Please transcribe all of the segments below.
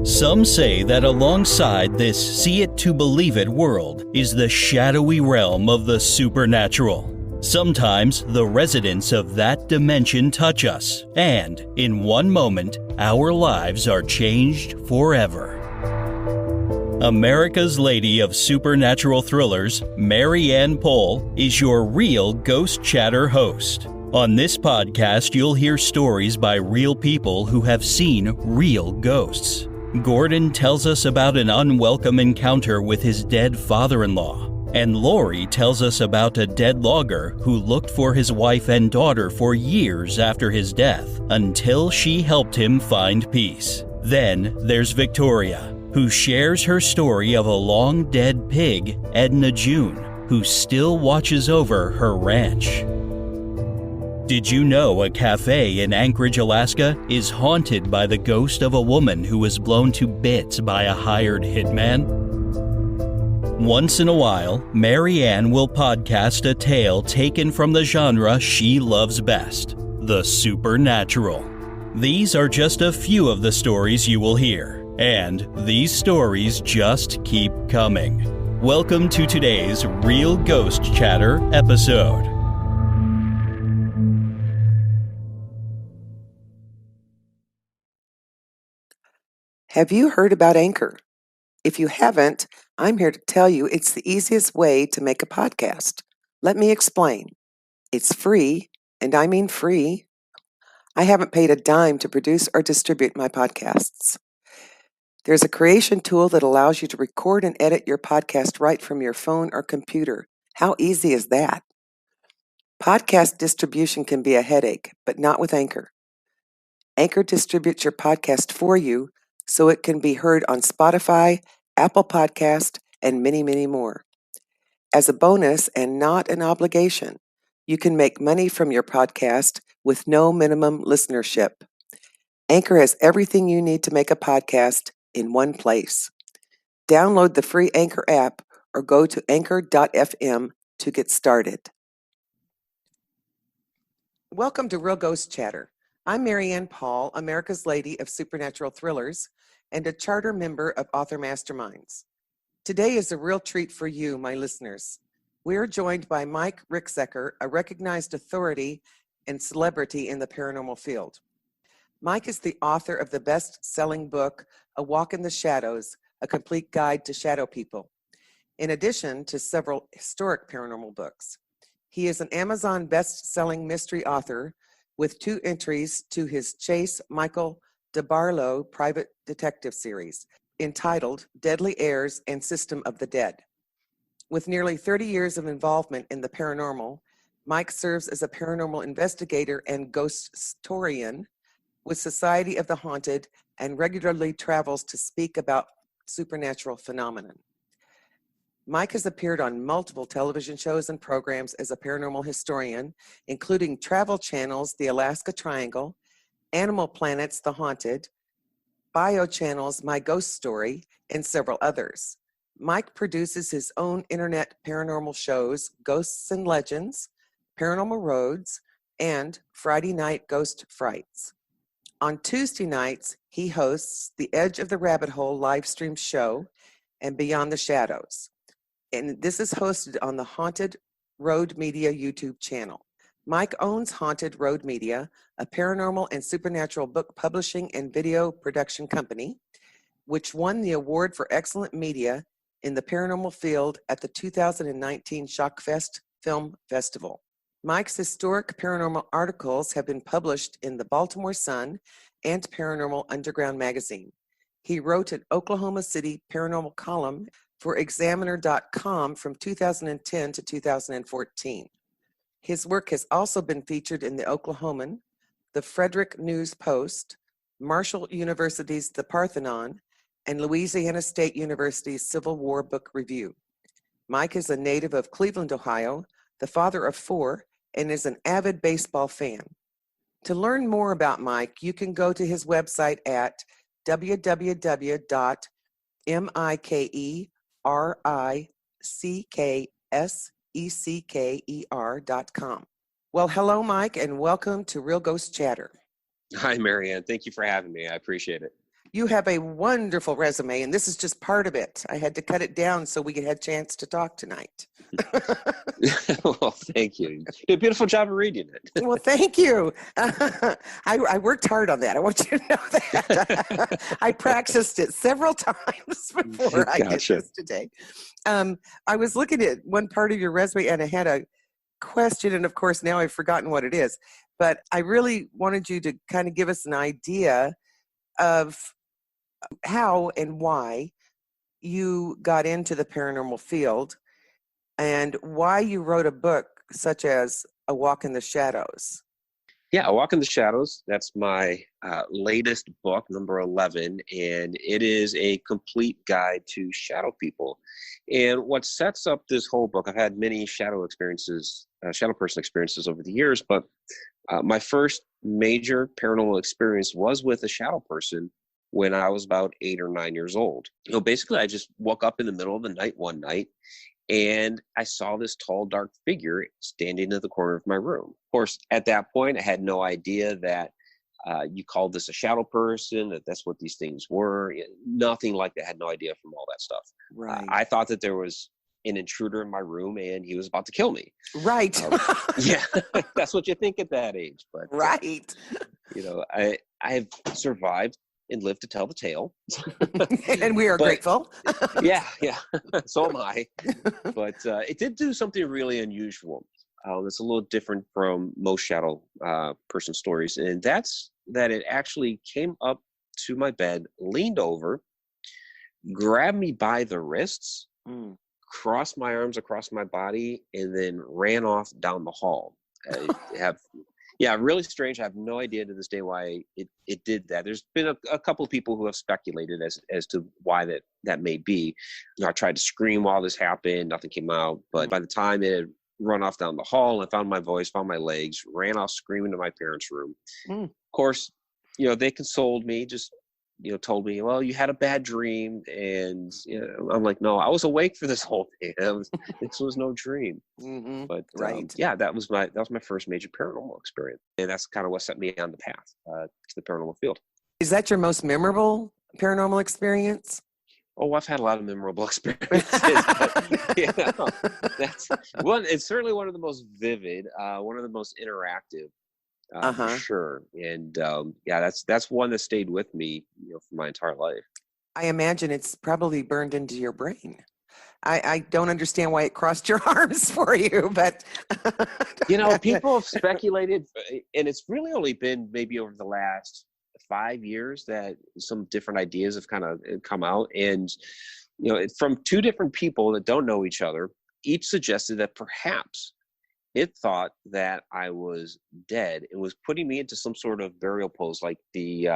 Some say that alongside this see-it-to-believe-it world is the shadowy realm of the supernatural. Sometimes the residents of that dimension touch us, and in one moment, our lives are changed forever. America's Lady of Supernatural Thrillers, Mary Ann Pohl, is your real Ghost Chatter host. On this podcast, you'll hear stories by real people who have seen real ghosts. Gordon tells us about an unwelcome encounter with his dead father-in-law. And Lori tells us about a dead logger who looked for his wife and daughter for years after his death, until she helped him find peace. Then there's Victoria, who shares her story of a long-dead pig, Edna June, who still watches over her ranch. Did you know a cafe in Anchorage, Alaska is haunted by the ghost of a woman who was blown to bits by a hired hitman? Once in a while, Mary Ann will podcast a tale taken from the genre she loves best, the supernatural. These are just a few of the stories you will hear, and these stories just keep coming. Welcome to today's Real Ghost Chatter episode. Have you heard about Anchor? If you haven't, I'm here to tell you it's the easiest way to make a podcast. Let me explain. It's free, and I mean free. I haven't paid a dime to produce or distribute my podcasts. There's a creation tool that allows you to record and edit your podcast right from your phone or computer. How easy is that? Podcast distribution can be a headache, but not with Anchor. Anchor distributes your podcast for you, so it can be heard on Spotify, Apple Podcast, and many, many more. As a bonus and not an obligation, you can make money from your podcast with no minimum listenership. Anchor has everything you need to make a podcast in one place. Download the free Anchor app or go to anchor.fm to get started. Welcome to Real Ghost Chatter. I'm Mary Ann Pohl, America's Lady of Supernatural Thrillers, and a charter member of Author Masterminds. Today is a real treat for you, my listeners. We are joined by Mike Ricksecker, a recognized authority and celebrity in the paranormal field. Mike is the author of the best-selling book, A Walk in the Shadows, A Complete Guide to Shadow People, in addition to several historic paranormal books. He is an Amazon best-selling mystery author with 2 entries to his Chase Michael DeBarlo private detective series, entitled Deadly Airs and System of the Dead. With nearly 30 years of involvement in the paranormal, Mike serves as a paranormal investigator and Ghostorian with Society of the Haunted and regularly travels to speak about supernatural phenomenon. Mike has appeared on multiple television shows and programs as a paranormal historian, including Travel Channel's The Alaska Triangle, Animal Planet's The Haunted, Bio Channel's My Ghost Story, and several others. Mike produces his own internet paranormal shows, Ghosts and Legends, Paranormal Roads, and Friday Night Ghost Frights. On Tuesday nights, he hosts the Edge of the Rabbit Hole live stream show and Beyond the Shadows. And this is hosted on the Haunted Road Media YouTube channel. Mike owns Haunted Road Media, a paranormal and supernatural book publishing and video production company, which won the award for excellent media in the paranormal field at the 2019 Shockfest Film Festival. Mike's historic paranormal articles have been published in the Baltimore Sun and Paranormal Underground magazine. He wrote an Oklahoma City paranormal column for Examiner.com from 2010 to 2014. His work has also been featured in the Oklahoman, the Frederick News Post, Marshall University's The Parthenon, and Louisiana State University's Civil War Book Review. Mike is a native of Cleveland, Ohio, the father of 4, and is an avid baseball fan. To learn more about Mike, you can go to his website at www.mikerissecker.com. Well, hello, Mike, and welcome to Real Ghost Chatter. Hi, Marianne. Thank you for having me. I appreciate it. You have a wonderful resume, and this is just part of it. I had to cut it down so we could have a chance to talk tonight. Well, thank you. You did a beautiful job of reading it. Well, thank you. I worked hard on that. I want you to know that. I practiced it several times before I did this today. I was looking at one part of your resume, and I had a question, and of course, now I've forgotten what it is. But I really wanted you to kind of give us an idea of how and why you got into the paranormal field and why you wrote a book such as A Walk in the Shadows. Yeah, A Walk in the Shadows. That's my latest book, number 11, and it is a complete guide to shadow people. And what sets up this whole book, I've had many shadow person experiences over the years, but my first major paranormal experience was with a shadow person when I was about 8 or 9 years old. Basically, I just woke up in the middle of the night one night, and I saw this tall, dark figure standing in the corner of my room. Of course, at that point, I had no idea that you called this a shadow person, that's what these things were. Nothing like that. I had no idea from all that stuff. Right. I thought that there was an intruder in my room and he was about to kill me. Right. Yeah, that's what you think at that age. But right. I have survived and lived to tell the tale. And we are grateful. yeah, so am I. But it did do something really unusual. It's a little different from most shadow person stories, and that's that it actually came up to my bed, leaned over, grabbed me by the wrists, crossed my arms across my body, and then ran off down the hall. Really strange. I have no idea to this day why it did that. There's been a couple of people who have speculated as to why that may be. I tried to scream while this happened. Nothing came out. But by the time it had run off down the hall, I found my voice, found my legs, ran off screaming to my parents' room. Of course, they consoled me, just told me, well, you had a bad dream. And I'm like, no, I was awake for this whole thing. This was no dream. Mm-hmm. But right. that was my first major paranormal experience. And that's kind of what set me on the path to the paranormal field. Is that your most memorable paranormal experience? Oh, I've had a lot of memorable experiences. But, that's one. It's certainly one of the most vivid, one of the most interactive. For sure. And that's one that stayed with me, for my entire life. I imagine it's probably burned into your brain. I don't understand why it crossed your arms for you, but people have speculated, and it's really only been maybe over the last 5 years that some different ideas have kind of come out. And from two different people that don't know each other, each suggested that perhaps it thought that I was dead and was putting me into some sort of burial pose, like the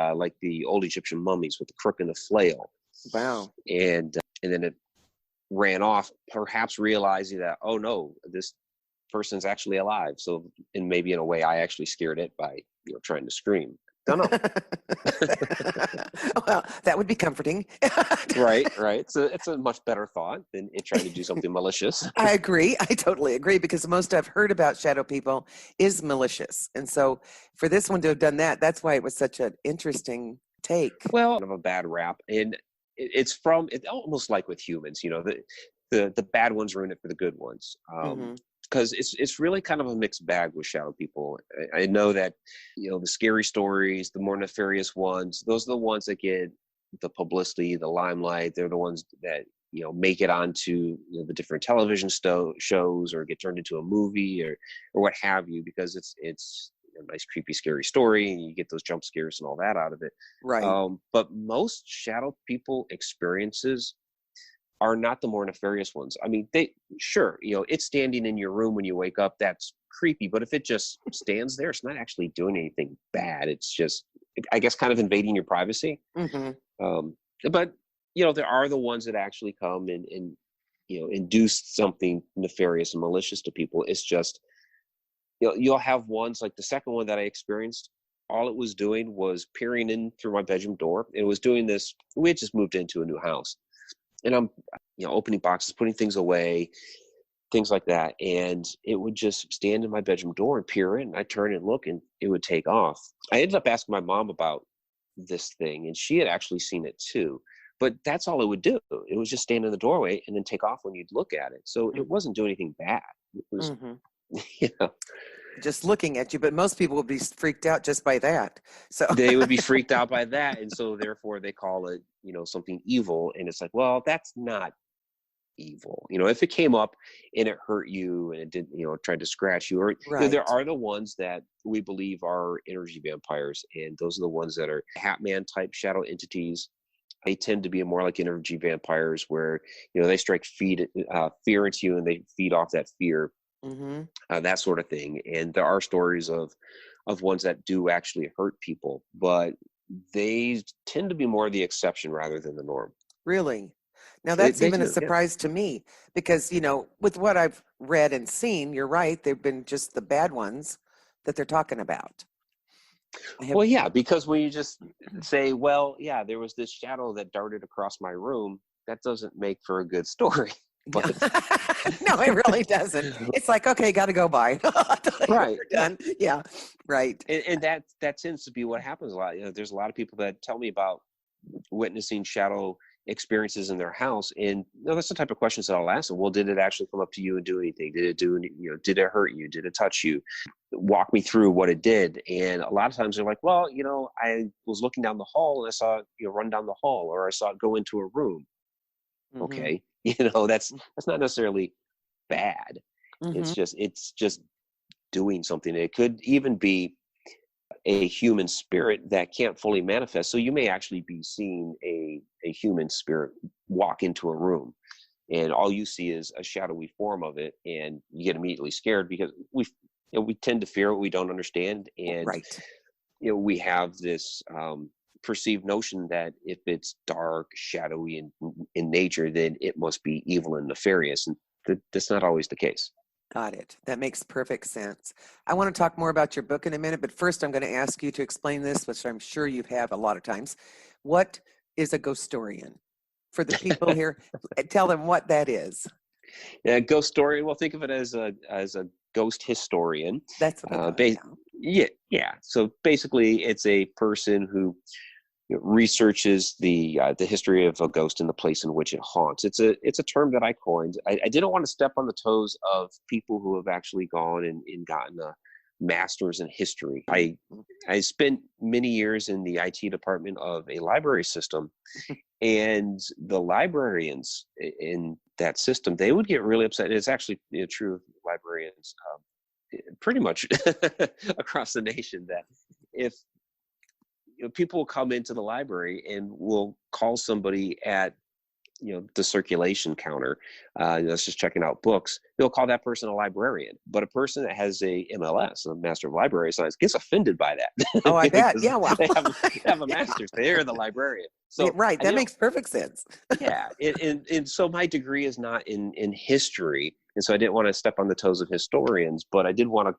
old Egyptian mummies with the crook and the flail. Wow! And then it ran off, perhaps realizing that, oh no, this person's actually alive. So, and maybe in a way, I actually scared it by trying to scream. Don't know. Well, that would be comforting. Right. It's a much better thought than it trying to do something malicious. I agree. I totally agree, because most I've heard about shadow people is malicious. And so for this one to have done that, that's why it was such an interesting take. Well, of a bad rap. And it's almost like with humans, the bad ones ruin it for the good ones. Because it's really kind of a mixed bag with shadow people. I know that, the scary stories, the more nefarious ones, those are the ones that get the publicity, the limelight. They're the ones that, make it onto the different television shows or get turned into a movie or what have you, because it's a nice, creepy, scary story, and you get those jump scares and all that out of it. Right. But most shadow people experiences are not the more nefarious ones. I mean, it's standing in your room when you wake up. That's creepy. But if it just stands there, it's not actually doing anything bad. It's just, I guess, kind of invading your privacy. But, there are the ones that actually come and induce something nefarious and malicious to people. It's just, you'll have ones like the second one that I experienced. All it was doing was peering in through my bedroom door. It was doing this. We had just moved into a new house. And I'm, opening boxes, putting things away, things like that. And it would just stand in my bedroom door and peer in. I'd turn and look, and it would take off. I ended up asking my mom about this thing, and she had actually seen it too. But that's all it would do. It was just stand in the doorway and then take off when you'd look at it. So it wasn't doing anything bad. It was, you know, just looking at you. But most people would be freaked out just by that. So they would be freaked out by that. And so therefore they call it, you know, something evil. And it's like, well, that's not evil. You know, if it came up and it hurt you and it did, you know, tried to scratch you, or you know, there are the ones that we believe are energy vampires. And those are the ones that are Hat Man type shadow entities. They tend to be more like energy vampires where, you know, they strike fear into you and they feed off that fear, that sort of thing. And there are stories of ones that do actually hurt people, but they tend to be more the exception rather than the norm. Really? Now that's They even a do, surprise to me because, you know, with what I've read and seen, you're right. They've been just the bad ones that they're talking about. Well, yeah, because when you just say, well, yeah, there was this shadow that darted across my room, that doesn't make for a good story. But no, it really doesn't. It's like, okay, got to go by. Right. Done. Yeah. Right. And that tends to be what happens a lot. You know, there's a lot of people that tell me about witnessing shadow experiences in their house, and you know, that's the type of questions that I'll ask them. Well, did it actually come up to you and do anything? Did it do any, you know, did it hurt you? Did it touch you? Walk me through what it did. And a lot of times they're like, well, you know, I was looking down the hall and I saw it, you know, run down the hall, or I saw it go into a room. Okay. You know, that's not necessarily bad. It's just doing something. It could even be a human spirit that can't fully manifest. So you may actually be seeing a human spirit walk into a room, and all you see is a shadowy form of it, and you get immediately scared because we tend to fear what we don't understand, and you know, we have this perceived notion that if it's dark, shadowy in nature, then it must be evil and nefarious, and that's not always the case. Got it. That makes perfect sense. I want to talk more about your book in a minute, but first I'm going to ask you to explain this, which I'm sure you have a lot of times. What is a Ghostorian? For the people here, tell them what that is. Yeah, Ghostorian. Well, think of it as a ghost historian. That's what I thought. Yeah. So basically, it's a person who researches the history of a ghost and the place in which it haunts. It's a term that I coined. I didn't want to step on the toes of people who have actually gone and gotten a master's in history. I spent many years in the IT department of a library system, and the librarians in that system, they would get really upset. It's actually true of librarians pretty much across the nation, that if people will come into the library and will call somebody at the circulation counter, that's just checking out books, they'll call that person a librarian. But a person that has a MLS, a Master of Library Science, gets offended by that. Oh, I bet. Yeah, wow. They have a master's. They're the librarian. So right, that makes perfect sense. Yeah, and so my degree is not in history, and so I didn't want to step on the toes of historians, but I did want to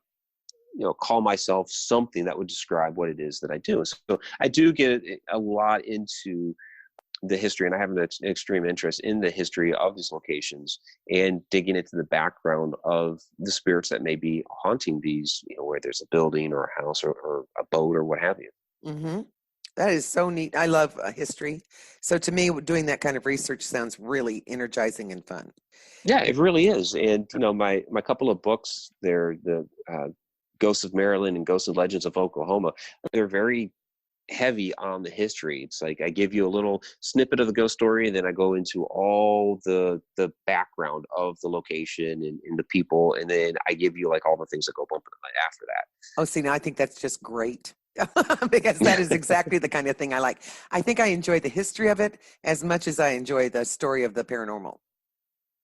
call myself something that would describe what it is that I do. So I do get a lot into the history, and I have an extreme interest in the history of these locations and digging into the background of the spirits that may be haunting these, where there's a building or a house or a boat or what have you. Mm-hmm. That is so neat. I love history. So to me, doing that kind of research sounds really energizing and fun. Yeah, it really is. And, my couple of books, they're the Ghosts of Maryland and Ghosts and Legends of Oklahoma. They're very heavy on the history. It's like I give you a little snippet of the ghost story, and then I go into all the background of the location and the people, and then I give you like all the things that go bump in the night after that. Oh, see, now I think that's just great. Because that is exactly the kind of thing I like. I think I enjoy the history of it as much as I enjoy the story of the paranormal.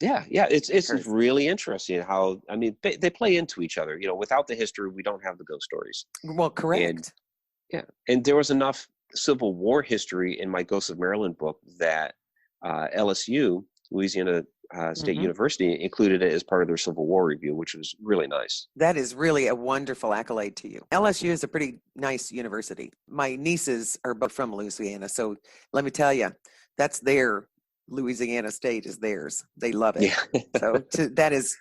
Yeah, it's really interesting how, they play into each other. Without the history, we don't have the ghost stories. Well, correct. And there was enough Civil War history in my Ghosts of Maryland book that LSU, Louisiana State University, included it as part of their Civil War review, which was really nice. That is really a wonderful accolade to you. LSU is a pretty nice university. My nieces are both from Louisiana, so let me tell you, that's their Louisiana State is theirs. They love it. Yeah. So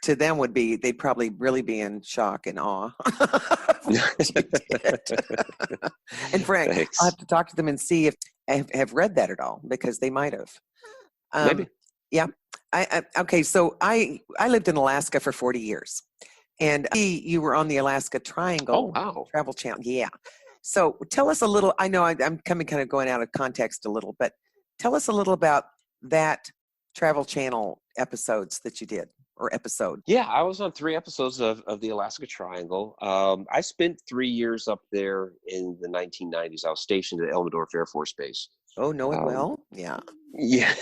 to them would be, they'd probably really be in shock and awe. And Frank, Thanks. I'll have to talk to them and see if I have read that at all, because they might have. Maybe. Yeah. Okay. So I lived in Alaska for 40 years, and you were on the Alaska Triangle wow. Travel Channel. Yeah. So tell us a little. I know I'm coming kind of going out of context a little, but tell us a little about that Travel Channel episodes that you did, or episode. Yeah, I was on 3 episodes of the Alaska Triangle. I spent 3 years up there in the 1990s. I was stationed at Elmendorf Air Force Base. Oh, know it well. Yeah. Yeah.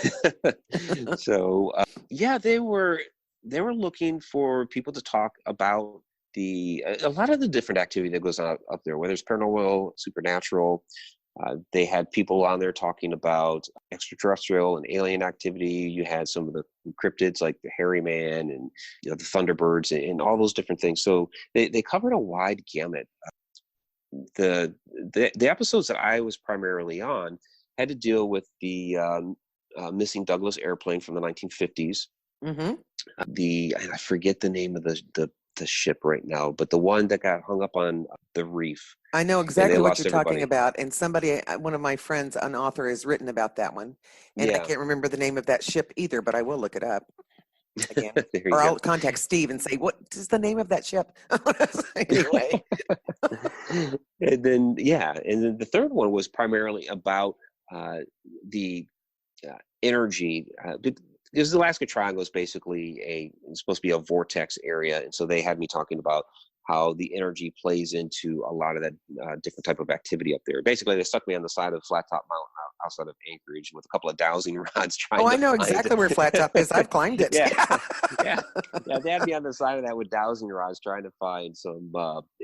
So yeah, they were looking for people to talk about a lot of the different activity that goes on up there, whether it's paranormal, supernatural. They had people on there talking about extraterrestrial and alien activity. You had some of the cryptids like the hairy man and the thunderbirds and all those different things. So they covered a wide gamut. The episodes that I was primarily on had to deal with the missing Douglas airplane from the 1950s. Mm-hmm. I forget the name of the ship right now, but the one that got hung up on the reef. I know exactly what you're everybody. talking about. And somebody, one of my friends, an author, has written about that one. And I can't remember the name of that ship either, but I will look it up again. Or I'll contact Steve and say, what is the name of that ship? Anyway. And then the third one was primarily about the energy. Because the Alaska Triangle is basically it's supposed to be a vortex area, and so they had me talking about how the energy plays into a lot of that different type of activity up there. Basically, they stuck me on the side of Flat Top Mountain outside of Anchorage with a couple of dowsing rods trying to I know exactly where Flat Top is. I've climbed it. Yeah. They had me on the side of that with dowsing rods trying to find some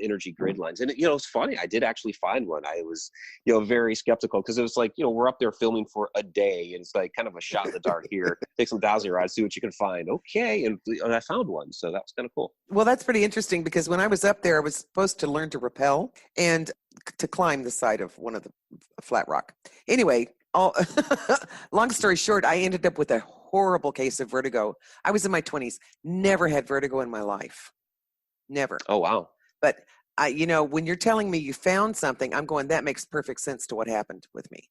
energy grid lines. And, it's funny. I did actually find one. I was, very skeptical because it was like, we're up there filming for a day and it's like kind of a shot in the dark here. Take some dowsing rods, see what you can find. Okay. And I found one. So that was kind of cool. Well, that's pretty interesting because when I was up there, I was supposed to learn to rappel and to climb the side of one of the flat rock. Anyway, long story short, I ended up with a horrible case of vertigo. I was in my 20s, never had vertigo in my life. Never. Oh, wow. But when you're telling me you found something, I'm going, that makes perfect sense to what happened with me.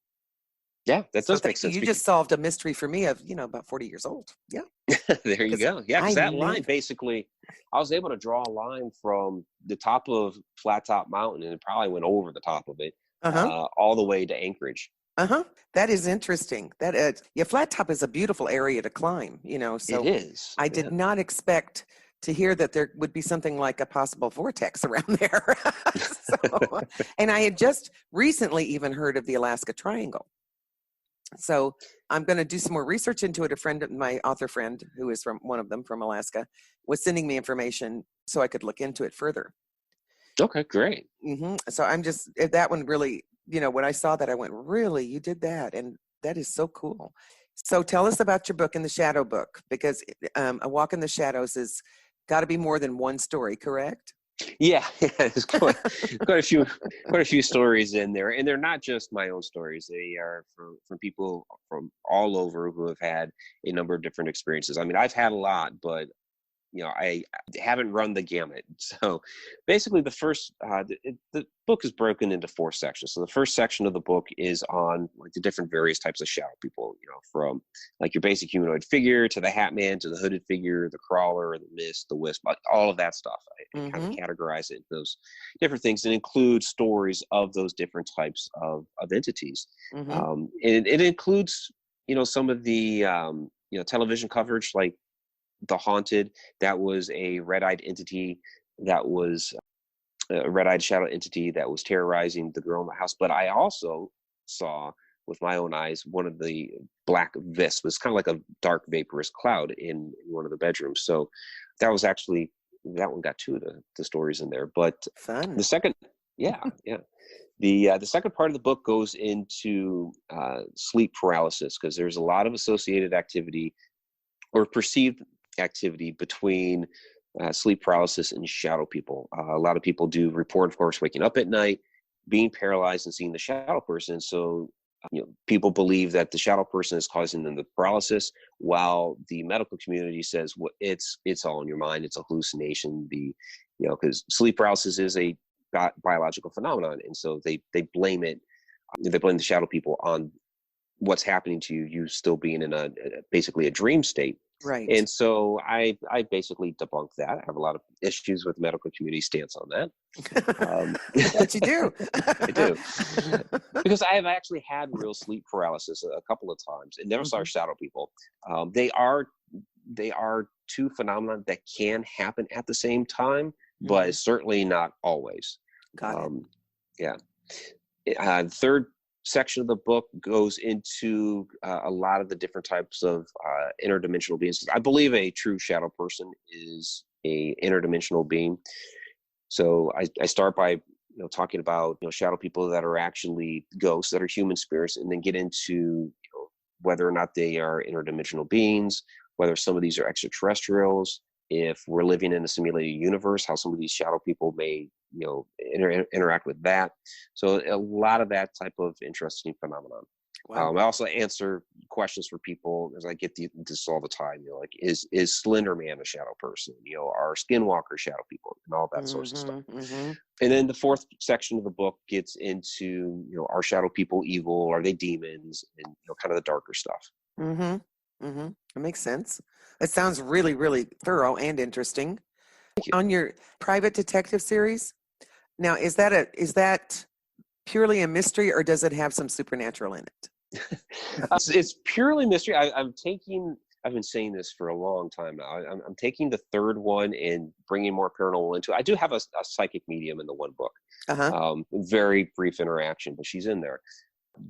Yeah, that does make sense. You just solved a mystery for me of, about 40 years old. Yeah. There you go. Yeah, because that line basically, I was able to draw a line from the top of Flat Top Mountain, and it probably went over the top of it, all the way to Anchorage. That is interesting. Flat Top is a beautiful area to climb, so it is. I did not expect to hear that there would be something like a possible vortex around there. And I had just recently even heard of the Alaska Triangle. So I'm going to do some more research into it. My author friend, who is one of them from Alaska, was sending me information so I could look into it further. Okay, great. So I'm just, that one really, when I saw that, I went, really, you did that? And that is so cool. So tell us about your book, In the Shadow Book, because A Walk in the Shadows has got to be more than one story, correct? Yeah, there's quite a few stories in there, and they're not just my own stories. They are from people from all over who have had a number of different experiences. I mean, I've had a lot, but I haven't run the gamut. So basically the book is broken into 4 sections. So the first section of the book is on like the different various types of shadow people, from like your basic humanoid figure to the Hat Man to the hooded figure, the crawler, the mist, the wisp, like all of that stuff. I kind of categorize it into those different things and include stories of those different types of entities. And it includes, some of the, television coverage, like The Haunted. That was a red-eyed entity that was a red-eyed shadow entity that was terrorizing the girl in the house. But I also saw with my own eyes one of the black wisps. It was kind of like a dark vaporous cloud in one of the bedrooms. So that one got 2 of the stories in there. But fun. The second, the second part of the book goes into sleep paralysis, because there's a lot of associated activity or perceived activity between sleep paralysis and shadow people. A lot of people do report, of course, waking up at night, being paralyzed and seeing the shadow person. So People believe that the shadow person is causing them the paralysis, while the medical community says, well, it's all in your mind. It's a hallucination. Because sleep paralysis is a biological phenomenon. And so they blame it. They blame the shadow people on what's happening to you still being in basically a dream state. Right. And so I basically debunk that. I have a lot of issues with the medical community stance on that. That you do. I do. Because I have actually had real sleep paralysis a couple of times and never saw shadow people. They are two phenomena that can happen at the same time, but certainly not always. Got it. Yeah. Third section of the book goes into a lot of the different types of interdimensional beings. I believe a true shadow person is a interdimensional being. So I start by talking about shadow people that are actually ghosts, that are human spirits, and then get into whether or not they are interdimensional beings, whether some of these are extraterrestrials, if we're living in a simulated universe, how some of these shadow people may interact with that. So a lot of that type of interesting phenomenon. Wow. I also answer questions for people, as I get this all the time. Like, is Slender Man a shadow person? Are Skinwalker shadow people, and all that sorts of stuff. And then the fourth section of the book gets into are shadow people evil? Are they demons? And kind of the darker stuff. It makes sense. It sounds really, really thorough and interesting. On your private detective series, now is that purely a mystery, or does it have some supernatural in it? It's purely mystery. I've been saying this for a long time now. I'm taking the third one and bringing more paranormal into it. I do have a psychic medium in the one book. Very brief interaction, but she's in there.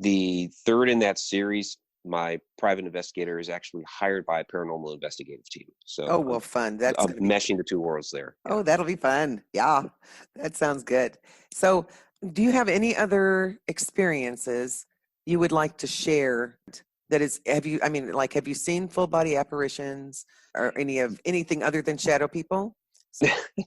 The third in that series, my private investigator is actually hired by a paranormal investigative team. So fun. That's meshing the two worlds there. Yeah. Oh, that'll be fun. Yeah, that sounds good. So do you have any other experiences you would like to share? Have you seen full body apparitions or anything other than shadow people?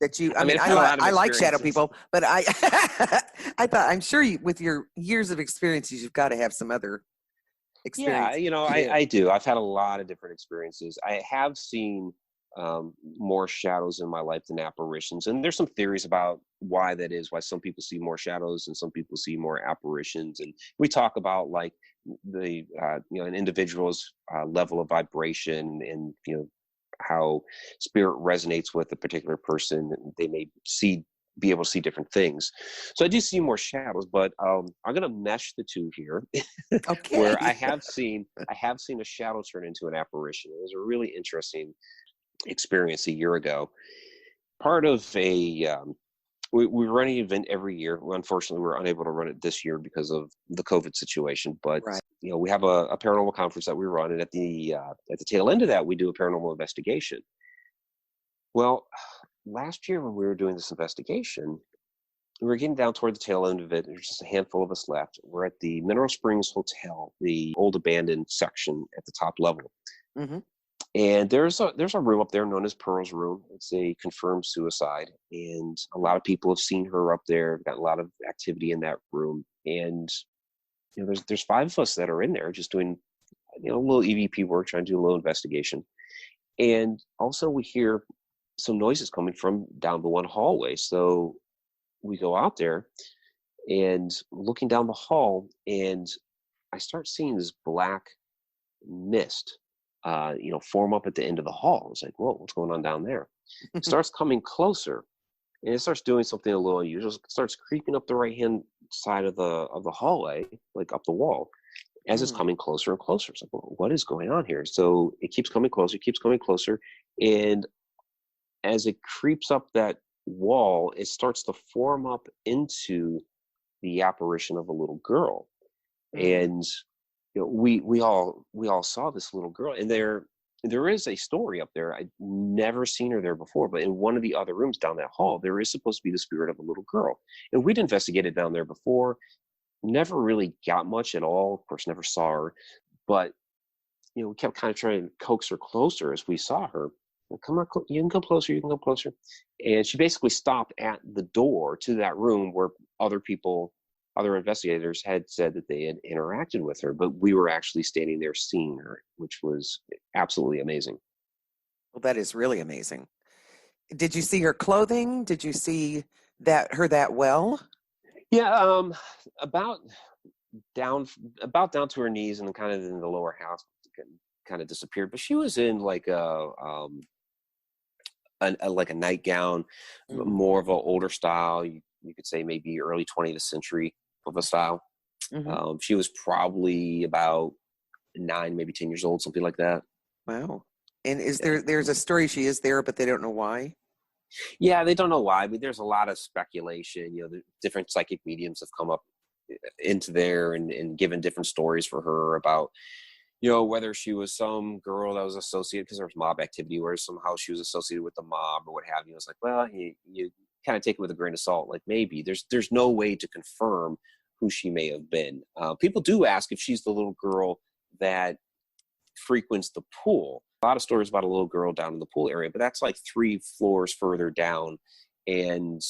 That you, I like shadow people, but I'm sure with your years of experiences, you've got to have some other experience. Yeah, I do. I've had a lot of different experiences. I have seen more shadows in my life than apparitions, and there's some theories about why that is, why some people see more shadows and some people see more apparitions. And we talk about like the an individual's level of vibration, and how spirit resonates with a particular person. They may be able to see different things. So I do see more shadows, but I'm going to mesh the two here. Okay. Where I have seen a shadow turn into an apparition. It was a really interesting experience a year ago. Part of we run an event every year. Unfortunately, we're unable to run it this year because of the COVID situation. But right. We have a paranormal conference that we run, and at the tail end of that, we do a paranormal investigation. Well, last year when we were doing this investigation, we were getting down toward the tail end of it. There's just a handful of us left. We're at the Mineral Springs Hotel, the old abandoned section at the top level. And there's a room up there known as Pearl's room. It's a confirmed suicide, and a lot of people have seen her up there. Got a lot of activity in that room, and there's 5 of us that are in there just doing a little EVP work, trying to do a little investigation. And also we hear some noises coming from down the one hallway. So we go out there and looking down the hall, and I start seeing this black mist form up at the end of the hall. It's like, whoa, what's going on down there? It starts coming closer, and it starts doing something a little unusual. It starts creeping up the right-hand side of the hallway, like up the wall, as it's coming closer and closer. It's like, well, what is going on here? So it keeps coming closer, and as it creeps up that wall, it starts to form up into the apparition of a little girl. And we all saw this little girl, and there is a story up there. I'd never seen her there before, but in one of the other rooms down that hall, there is supposed to be the spirit of a little girl. And we'd investigated down there before, never really got much at all. Of course, never saw her, but we kept kind of trying to coax her closer as we saw her. Well, come on, you can come closer. And she basically stopped at the door to that room where other people other investigators had said that they had interacted with her, but we were actually standing there seeing her, which was absolutely amazing. Well, that is really amazing. Did you see her clothing? Did you see her that well? Yeah, about down to her knees, and then kind of in the lower half kind of disappeared. But she was in like like a nightgown, Mm-hmm. more of an older style. You could say maybe early 20th century of a style. Mm-hmm. She was probably about 9, maybe 10 years old, something like that. Wow. And Yeah. there's a story she is there, but they don't know why? Yeah, they don't know why, but there's a lot of speculation. The different psychic mediums have come up into there and given different stories for her about, whether she was some girl that was associated, because there was mob activity, where somehow she was associated with the mob or what have you. It's like, well, you kind of take it with a grain of salt. Like, maybe there's no way to confirm who she may have been. People do ask if she's the little girl that frequents the pool. A lot of stories about a little girl down in the pool area, but that's like 3 floors further down. And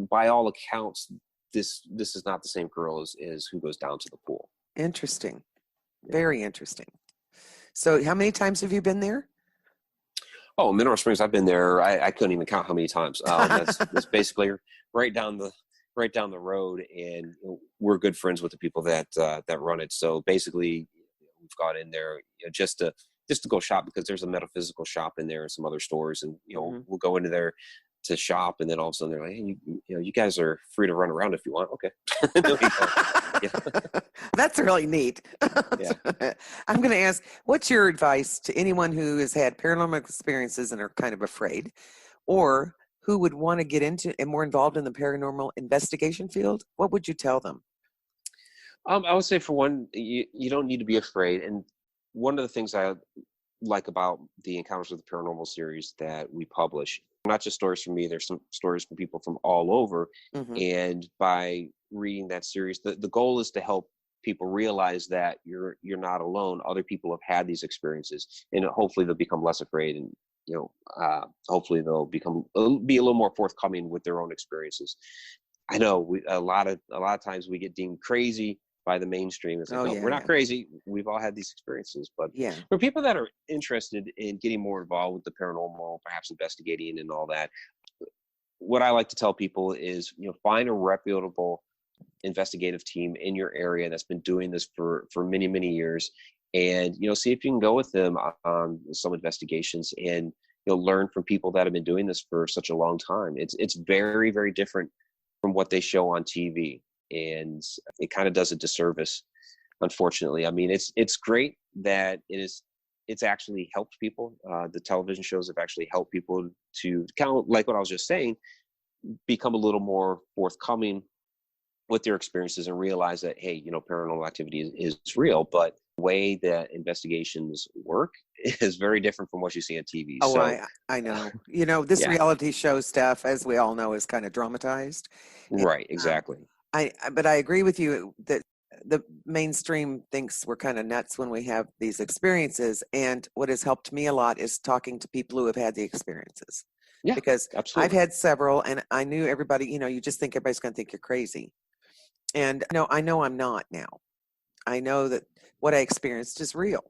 by all accounts, this is not the same girl as who goes down to the pool. Interesting. Yeah. Very interesting. So how many times have you been there? Oh, Mineral Springs, I've been there. I couldn't even count how many times. That's basically right down the road, and we're good friends with the people that run it. So basically, we've gone in there just to go shop, because there's a metaphysical shop in there and some other stores, and Mm-hmm. we'll go into there to shop, and then all of a sudden they're like, hey, you guys are free to run around if you want. Okay. Yeah. That's really neat. Yeah. I'm going to ask, what's your advice to anyone who has had paranormal experiences and are kind of afraid, or who would want to get into and more involved in the paranormal investigation field? What would you tell them? I would say, for one, you don't need to be afraid. And one of the things I like about the Encounters with the Paranormal series that we publish, not just stories from me, there's some stories from people from all over. Mm-hmm. And by reading that series, the goal is to help people realize that you're not alone. Other people have had these experiences, and hopefully they'll become less afraid, and hopefully they'll be a little more forthcoming with their own experiences. I know a lot of times we get deemed crazy by the mainstream. It's like, no, we're not crazy. We've all had these experiences. But for people that are interested in getting more involved with the paranormal, perhaps investigating and all that, what I like to tell people is, find a reputable investigative team in your area that's been doing this for many, many years, and see if you can go with them on some investigations, and learn from people that have been doing this for such a long time. It's very, very different from what they show on TV, and it kind of does a disservice, unfortunately. I mean, it's great that it's actually helped people. The television shows have actually helped people to kind of, like what I was just saying, become a little more forthcoming with their experiences and realize that, hey, paranormal activity is real, but the way that investigations work is very different from what you see on TV. Oh, so I know. This reality show stuff, as we all know, is kind of dramatized. Right, exactly. But I agree with you that the mainstream thinks we're kind of nuts when we have these experiences. And what has helped me a lot is talking to people who have had the experiences. Yeah, because absolutely. I've had several, and I knew everybody, you just think everybody's going to think you're crazy. And I know I'm not now. I know that what I experienced is real.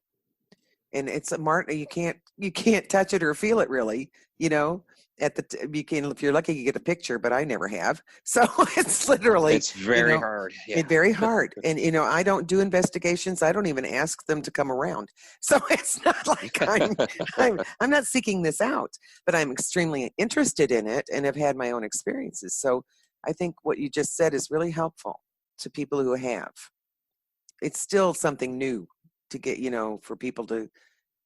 And it's a mark, you can't touch it or feel it really, you can, if you're lucky, you get a picture, but I never have. So it's literally, it's very hard. Yeah. It's very hard. And, I don't do investigations. I don't even ask them to come around. So it's not like I'm not seeking this out, but I'm extremely interested in it and have had my own experiences. So I think what you just said is really helpful to people who have. It's still something new to get, for people to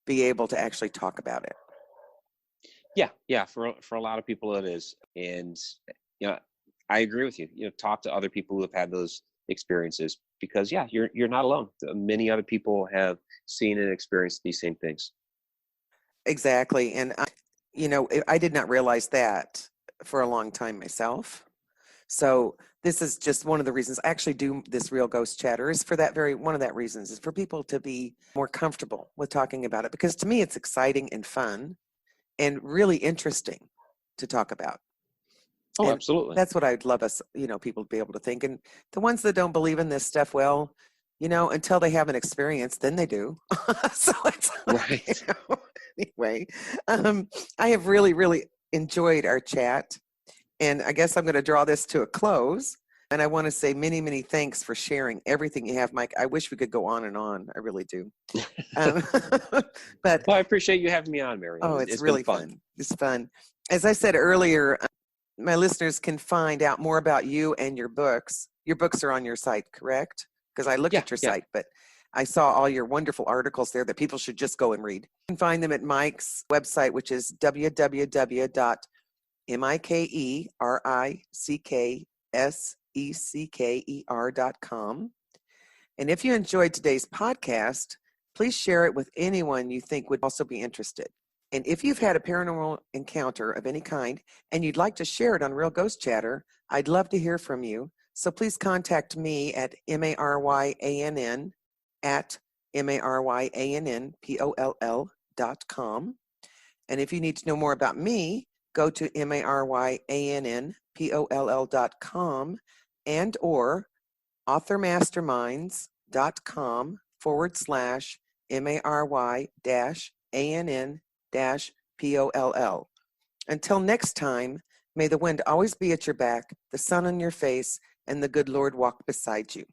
be able to actually talk about it. Yeah. For a lot of people it is. And, I agree with you. Talk to other people who have had those experiences, because you're not alone. Many other people have seen and experienced these same things. Exactly. And I did not realize that for a long time myself. So this is just one of the reasons I actually do this Real Ghost Chatter, is for one of that reasons is for people to be more comfortable with talking about it, because to me it's exciting and fun and really interesting to talk about. Oh, And absolutely. that's what I'd love us, people to be able to think. And the ones that don't believe in this stuff, well, until they have an experience, then they do. So it's Right. anyway. I have really, really enjoyed our chat, and I guess I'm going to draw this to a close. And I want to say many, many thanks for sharing everything you have, Mike. I wish we could go on and on. I really do. Um, but Well, I appreciate you having me on, Mary. oh, it's It's been really fun. fun. It's fun. As I said earlier, my listeners can find out more about you and your books. Your books are on your site, correct? Because I looked Yeah, at your yeah. site, but I saw all your wonderful articles there that people should just go and read. You can find them at Mike's website, which is www.mikerseckecker.com. And if you enjoyed today's podcast, please share it with anyone you think would also be interested. And if you've had a paranormal encounter of any kind and you'd like to share it on Real Ghost Chatter, I'd love to hear from you. So please contact me at maryann at maryanpoll.com. And if you need to know more about me, go to maryanpoll.com and or authormasterminds.com/MARY-ANN-POLL. Until next time, may the wind always be at your back, the sun on your face, and the good Lord walk beside you.